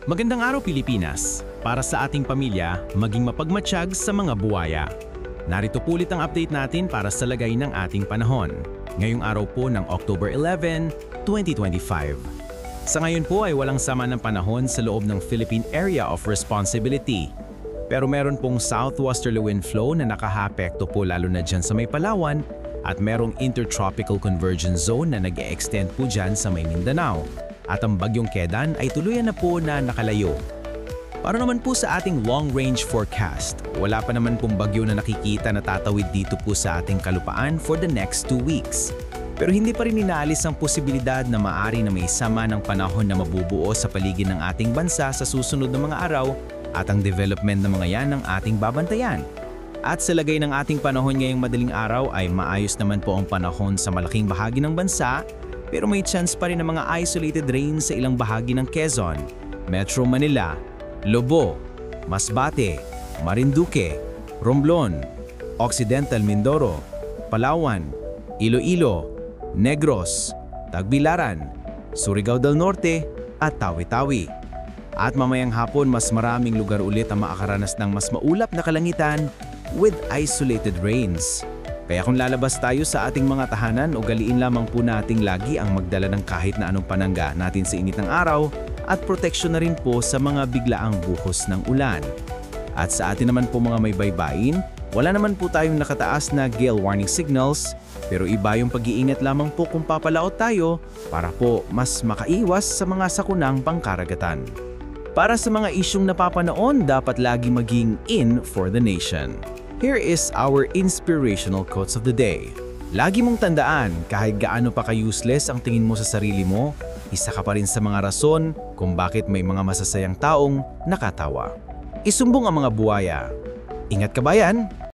Magandang araw Pilipinas! Para sa ating pamilya, maging mapagmatsyag sa mga buwaya. Narito po ulit ang update natin para sa lagay ng ating panahon. Ngayong araw po ng October 11, 2025. Sa ngayon po ay walang sama ng panahon sa loob ng Philippine Area of Responsibility. Pero meron pong southwesterly wind flow na nakahapekto po lalo na dyan sa may Palawan at merong intertropical convergence zone na nag-e-extend po dyan sa may Mindanao. At ang bagyong Kedan ay tuluyan na po na nakalayo. Para naman po sa ating long-range forecast, wala pa naman pong bagyo na nakikita na tatawid dito po sa ating kalupaan for the next 2 weeks. Pero hindi pa rin inaalis ang posibilidad na maaari na may sama ng panahon na mabubuo sa paligid ng ating bansa sa susunod na mga araw at ang development ng mga yan ang ating babantayan. At sa lagay ng ating panahon ngayong madaling araw ay maayos naman po ang panahon sa malaking bahagi ng bansa, pero may chance pa rin ng mga isolated rain sa ilang bahagi ng Quezon, Metro Manila, Lobo, Masbate, Marinduque, Romblon, Occidental Mindoro, Palawan, Iloilo, Negros, Tagbilaran, Surigao del Norte at Tawi-Tawi. At mamayang hapon mas maraming lugar ulit ang makakaranas ng mas maulap na kalangitan with isolated rains. Kaya kung lalabas tayo sa ating mga tahanan, ugaliin lamang po nating lagi ang magdala ng kahit na anong panangga natin sa init ng araw at proteksyon na rin po sa mga biglaang buhos ng ulan. At sa atin naman po mga may baybayin, wala naman po tayong nakataas na gale warning signals, pero iba yung pag-iingat lamang po kung papalaot tayo para po mas makaiwas sa mga sakunang pangkaragatan. Para sa mga isyong napapanoon, dapat lagi maging in for the nation. Here is our inspirational quotes of the day. Lagi mong tandaan, kahit gaano pa ka-useless ang tingin mo sa sarili mo, isa ka pa rin sa mga rason kung bakit may mga masasayang taong nakatawa. Isumbong ang mga buwaya. Ingat ka bayan!